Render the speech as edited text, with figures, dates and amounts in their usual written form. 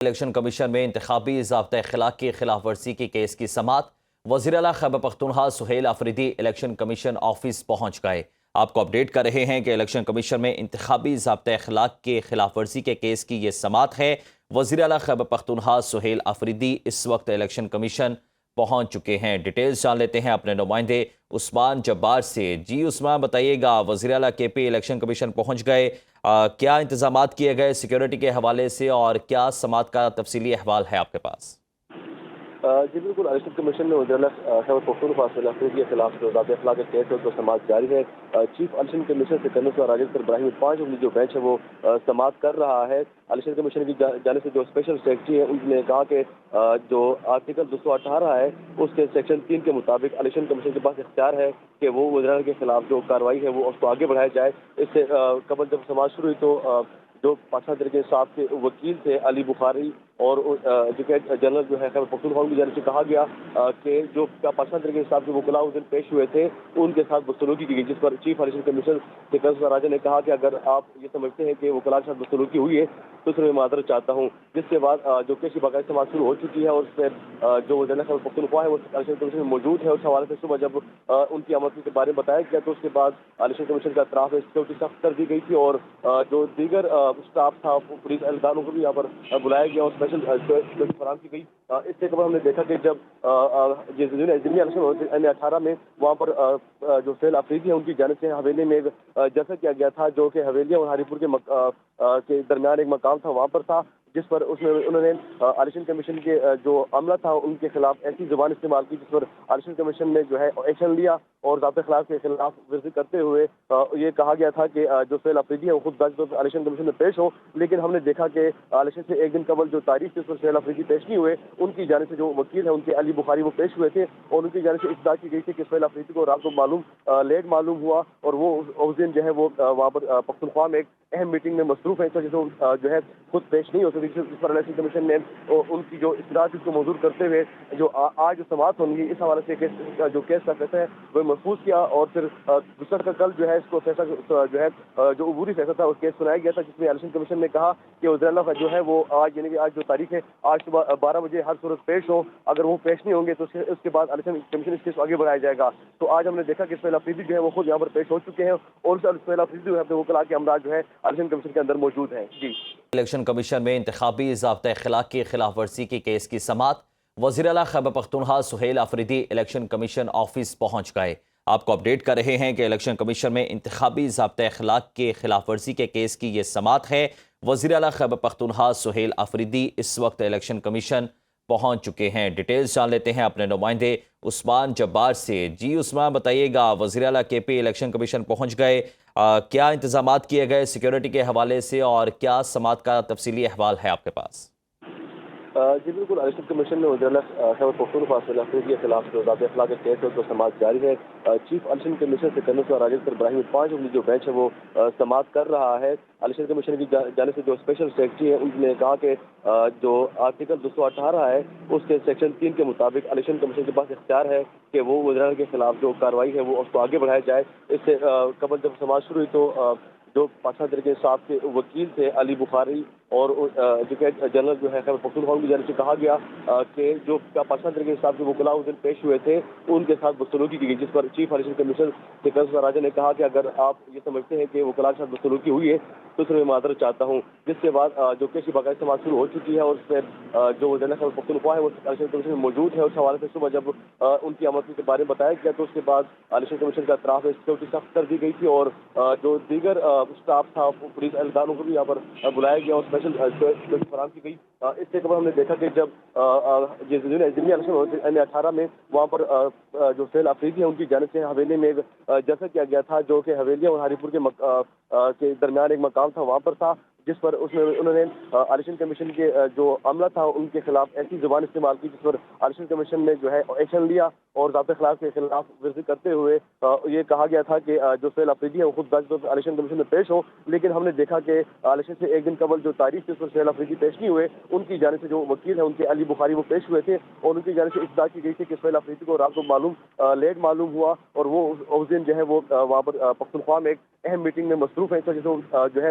Election commission میں انتخابی ضابطۂ اخلاق کی خلاف ورزی کے کیس کی سماعت۔ وزیر اعلیٰ Khyber Pakhtunkhwa Sohail Afridi election commission office پہنچ گئے۔ آپ کو اپڈیٹ کر رہے ہیں کہ الیکشن کمیشن میں انتخابی ضابطۂ اخلاق کے خلاف ورزی کے کیس کی یہ سماعت ہے۔ وزیر اعلیٰ خیبر پختونخوا سہیل آفریدی اس وقت الیکشن کمیشن پہنچ چکے ہیں۔ ڈیٹیلز جان لیتے ہیں اپنے نمائندے عثمان جبار سے۔ جی عثمان، بتائیے گا، وزیر اعلیٰ کے پی الیکشن کمیشن پہنچ گئے، کیا انتظامات کیے گئے سیکیورٹی کے حوالے سے اور کیا سماعت کا تفصیلی احوال ہے آپ کے پاس؟ جی بالکل، الیکشن کمیشن نے وزیر اعلیٰ خیبر پختونخوا سہیل آفریدی کے خلاف جو ضابطۂ اخلاق کے کیس ہے اس کو سماعت جاری ہے۔ Chief election commission Sikandar RJD پر ابراہیم 5 جو بینچ ہے وہ سماعت کر رہا ہے۔ الیکشن کمیشن کی جانب سے جو اسپیشل سیکرٹری ہے انہوں نے کہا کہ جو آرٹیکل 218 ہے اس کے سیکشن 3 کے مطابق الیکشن کمیشن کے پاس اختیار ہے کہ وہ وزیر اعلیٰ کے خلاف جو کارروائی ہے وہ اس کو آگے بڑھایا جائے۔ اس سے قبل جب سماعت شروع ہوئی تو جو پاکستان تحریک انصاف کے وکیل تھے علی بخاری اور ایڈوکیٹ جنرل جو ہے خیبر پختونخوا کی جانب سے کہا گیا کہ جو پاکستان تحریک انصاف کے وکلاء اس دن پیش ہوئے تھے ان کے ساتھ بدسلوکی کی گئی، جس پر chief election commission Sikandar RJD نے کہا کہ اگر آپ یہ سمجھتے ہیں کہ وکلاء کے ساتھ بدسلوکی ہوئی ہے تو اس میں معذرت چاہتا ہوں۔ جس کے بعد جو کیس کی باقاعدہ سماعت شروع ہو چکی ہے اور اس میں جو وزیر اعلیٰ خیبر پختونخوا ہے وہ الیکشن کمیشن میں موجود ہے۔ اس حوالے سے صبح جب ان کی آمد کے بارے میں بتایا گیا تو اس کے بعد الیکشن کمیشن کا اطراف میں سیکورٹی سخت کر دی گئی تھی اور جو دیگر اسٹاف تھا پولیس اہلکاروں کو بھی یہاں پر بلایا گیا اور اسپیشل سیکورٹی فراہم کی گئی۔ اس سے قبل ہم نے دیکھا کہ جب ضمنی الیکشن 18 میں وہاں پر جو سہیل آفریدی ہے ان کی جانب سے حویلی میں جلسہ کیا گیا تھا جو کہ حویلی اور ہاری پور کے درمیان ایک مقام تھا وہاں پر تھا، جس پر انہوں نے الیکشن کمیشن کے جو عملہ تھا ان کے خلاف ایسی زبان استعمال کی جس پر الیکشن کمیشن نے جو ہے ایکشن لیا اور ضابطۂ اخلاق کے خلاف ورزی کرتے ہوئے یہ کہا گیا تھا کہ جو سہیل آفریدی ہے وہ خود ذاتی طور پر الیکشن کمیشن میں پیش ہو، لیکن ہم نے دیکھا کہ الیکشن سے ایک دن قبل جو تاریخ تھی اس پر سہیل آفریدی پیش نہیں ہوئے۔ ان کی جانب سے جو وکیل ہیں ان کے علی بخاری وہ پیش ہوئے تھے اور ان کی جانب سے اطلاع کی گئی تھی کہ سہیل آفریدی کو رات کو لیٹ معلوم ہوا اور وہ اس دن جو ہے وہ وہاں پر پختونخوا میں ایک اہم میٹنگ میں مصروف ہے، اس وجہ سے جو ہے خود پیش نہیں ہو سکتی۔ جس پر الیکشن کمیشن نے ان کی جو اطلاعات اس کو موصول کرتے ہوئے جو آج جو سماعت ہوں گی اس حوالے سے جو کیس کا فیصلہ ہے وہ محفوظ کیا اور پھر گزشتہ کا کل جو ہے اس کو فیصلہ جو ہے جو عبوری فیصلہ تھا اس کیس سنایا گیا تھا، جس میں الیکشن کمیشن نے کہا کہ وزیر اعلیٰ کا جو ہے وہ آج یعنی کہ آج جو تاریخ ہے آج صبح 12 بجے ہر صورت پیش ہو، اگر وہ پیش نہیں ہوں گے تو اس کے بعد الیکشن کمیشن اس کیس کو آگے بڑھایا جائے گا۔ تو آج ہم نے دیکھا کہ سہیل آفریدی جو ہے وہ خود یہاں پر پیش ہو چکے ہیں اور سہیل آفریدی جو ہے اپنے وکلاء کے امراض جو ہے الیکشن کمیشن کے اندر موجود ہیں۔ جی، الیکشن کمیشن میں انتخابی ضابطۂ اخلاق کی خلاف ورزی کے کیس کی سماعت۔ وزیر اعلیٰ Khyber Pakhtunkhwa Sohail Afridi election commission office پہنچ گئے۔ آپ کو اپڈیٹ کر رہے ہیں کہ الیکشن کمیشن میں انتخابی ضابطۂ اخلاق کے خلاف ورزی کے کیس کی یہ سماعت ہے۔ وزیر اعلیٰ خیبر پختونخوا سہیل آفریدی اس وقت الیکشن کمیشن پہنچ چکے ہیں۔ ڈیٹیلز جان لیتے ہیں اپنے نمائندے عثمان جبار سے۔ جی عثمان، بتائیے گا، وزیر اعلیٰ کے پی الیکشن کمیشن پہنچ گئے، کیا انتظامات کیے گئے سیکیورٹی کے حوالے سے اور کیا سماعت کا تفصیلی احوال ہے آپ کے پاس؟ جی بالکل، الیکشن کمیشن نے وزیر اعلیٰ خیبر پختونخوا سہیل آفریدی کے خلاف جو ضابطۂ اخلاق کے کیس ہے اس کو سماعت جاری ہے۔ Chief election commission Sikandar RJD پر ابراہیم 5 جو بینچ ہے وہ سماعت کر رہا ہے۔ الیکشن کمیشن کی جانب سے جو اسپیشل سیکرٹری ہے انہوں نے کہا کہ جو آرٹیکل 218 ہے اس کے سیکشن 3 کے مطابق الیکشن کمیشن کے پاس اختیار ہے کہ وہ وزیر اعلیٰ کے خلاف جو کارروائی ہے وہ اس کو آگے بڑھایا جائے۔ اس سے قبل جب سماعت شروع ہوئی تو جو پاکستان تحریک انصاف کے وکیل تھے علی بخاری اور ایڈوکیٹ جنرل جو ہے خیبر پختونخوا کی جانب سے کہا گیا کہ جو پاکستان تحریک انصاف کے وکلاء اس دن پیش ہوئے تھے ان کے ساتھ بدسلوکی کی گئی، جس پر chief election commission Sikandar RJD نے کہا کہ اگر آپ یہ سمجھتے ہیں کہ وکلاء کے ساتھ بدسلوکی ہوئی ہے تو اس میں معذرت چاہتا ہوں۔ جس کے بعد جو کیس کی باقاعدہ سماعت شروع ہو چکی ہے اور اس میں جو وزیر اعلیٰ خیبر پختونخوا ہے وہ الیکشن کمیشن میں موجود ہے۔ اس حوالے سے صبح جب ان کی آمد کے بارے میں بتایا گیا تو اس کے بعد الیکشن کمیشن کا اطراف میں سیکورٹی سخت کر دی گئی تھی اور جو دیگر اسٹاف تھا پولیس اہلکاروں کو بھی یہاں پر بلایا گیا اور اسپیشل سیکورٹی فراہم کی گئی۔ اس سے قبل ہم نے دیکھا کہ جب ضمنی الیکشن 18 میں وہاں پر جو سہیل آفریدی ہے ان کی جانب سے حویلی میں جلسہ کیا گیا تھا جو کہ حویلی اور ہاری پور کے درمیان ایک مقام تھا وہاں پر تھا، جس پر انہوں نے الیکشن کمیشن کے جو عملہ تھا ان کے خلاف ایسی زبان استعمال کی جس پر الیکشن کمیشن نے جو ہے ایکشن لیا اور ضابطۂ اخلاق کے خلاف ورزی کرتے ہوئے یہ کہا گیا تھا کہ جو سہیل آفریدی ہے وہ خود ذاتی طور پر الیکشن کمیشن میں پیش ہو، لیکن ہم نے دیکھا کہ الیکشن سے ایک دن قبل جو تاریخ تھی اس پر سہیل آفریدی پیش نہیں ہوئے۔ ان کی جانب سے جو وکیل ہیں ان کے علی بخاری وہ پیش ہوئے تھے اور ان کی جانب سے اطلاع کی گئی تھی کہ سہیل آفریدی کو رات کو لیٹ معلوم ہوا اور وہ اس دن جو ہے وہ وہاں پر پختونخوا میں ایک اہم میٹنگ میں مصروف ہے، اس وجہ سے جو ہے